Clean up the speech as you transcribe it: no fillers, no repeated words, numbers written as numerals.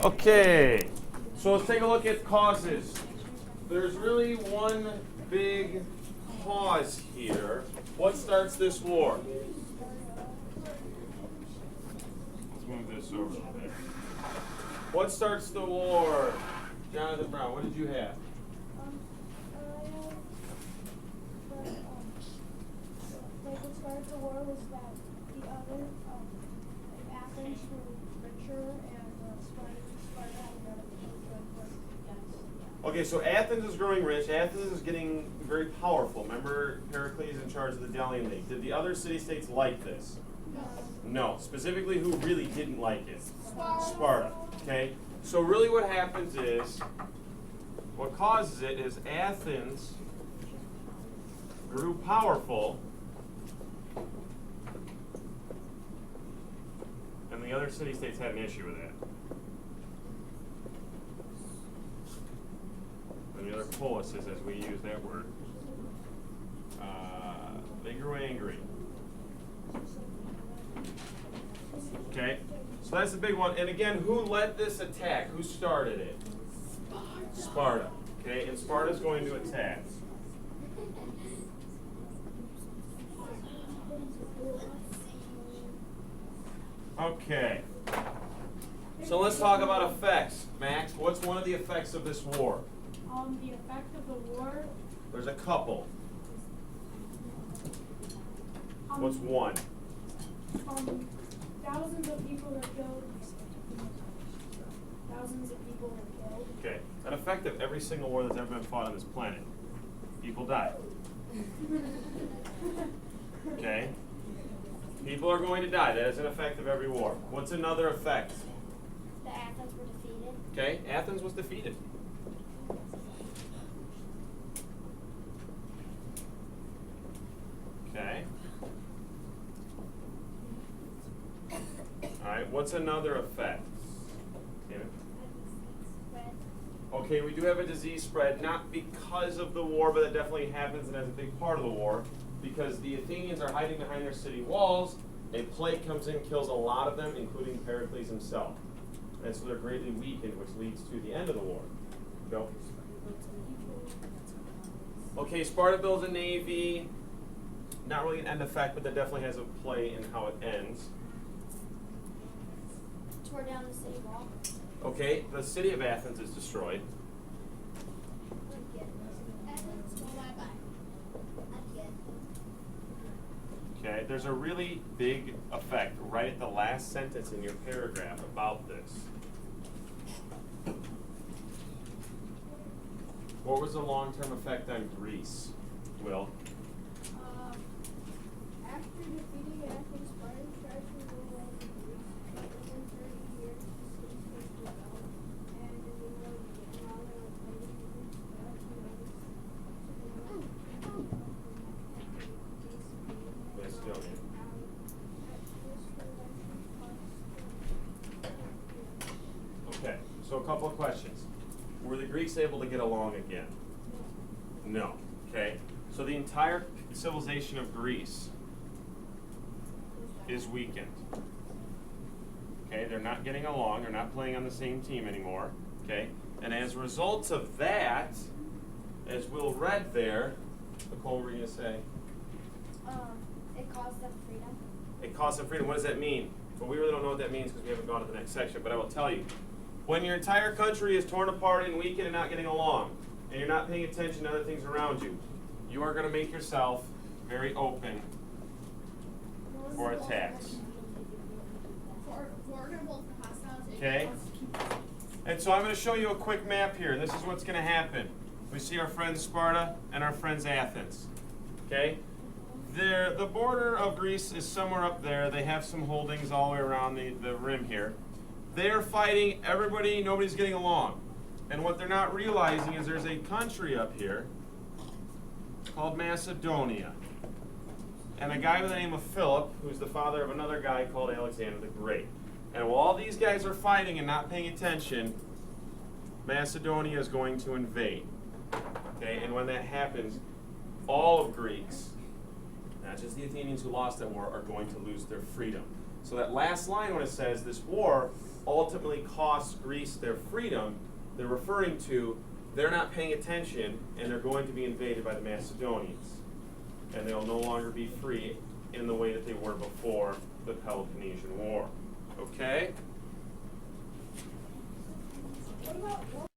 Okay, so let's take a look at causes. There's really one big cause here. What starts this war? Let's move this over a bit. What starts the war? Jonathan Brown, what did you have? What started the war was that the other Athens were richer and Sparta had Okay, so Athens is growing rich. Athens is getting very powerful. Remember, Pericles in charge of the Delian League. Did the other city-states like this? No. Specifically, who really didn't like it? Sparta. Okay? So really what happens is, what causes it is Athens grew powerful, and the other city-states had an issue with that. And the other policies, as we use that word, they grew angry. Okay, so that's the big one. And again, who led this attack? Who started it? Sparta. Okay, and Sparta's going to attack. Okay. So let's talk about effects. Max, what's one of the effects of this war? The effect of the war. There's a couple. What's one? Thousands of people are killed. Thousands of people are killed. Okay. An effect of every single war that's ever been fought on this planet. People die. Okay? People are going to die. That is an effect of every war. What's another effect? The Athens were defeated. Okay, Athens was defeated. Okay. All right, what's another effect? David? Okay, we do have a disease spread, not because of the war, but it definitely happens and is a big part of the war, because the Athenians are hiding behind their city walls. A plague comes in, kills a lot of them, including Pericles himself. And so they're greatly weakened, which leads to the end of the war. Go. Okay, Sparta builds a navy. Not really an end effect, but that definitely has a play in how it ends. Tore down the city wall. Okay, the city of Athens is destroyed. Okay, there's a really big effect right at the last sentence in your paragraph about this. What was the long-term effect on Greece, Will? After defeating Athens, Sparta tried to rule over Greece. Within 30 years, the city was developed, and in the war, Okay, so a couple of questions. Were the Greeks able to get along again? No. Okay, so the entire civilization of Greece is weakened. Okay, they're not getting along, they're not playing on the same team anymore. Okay, and as a result of that, as Will read there, Nicole, what were you going to say? It caused them freedom. It caused them freedom. What does that mean? Well, we really don't know what that means because we haven't gone to the next section, but I will tell you. When your entire country is torn apart and weakened and not getting along, and you're not paying attention to other things around you, you are going to make yourself very open for attacks. Okay? And so I'm going to show you a quick map here. This is what's going to happen. We see our friends Sparta and our friends Athens. Okay? The border of Greece is somewhere up there. They have some holdings all the way around the rim here. They are fighting everybody, nobody's getting along. And what they're not realizing is there's a country up here called Macedonia. And a guy by the name of Philip, who's the father of another guy called Alexander the Great. And while all these guys are fighting and not paying attention, Macedonia is going to invade. Okay, and when that happens, all of Greeks, not just the Athenians who lost that war, are going to lose their freedom. So that last line when it says this war ultimately costs Greece their freedom, they're referring to they're not paying attention and they're going to be invaded by the Macedonians. And they'll no longer be free in the way that they were before the Peloponnesian War. Okay? What about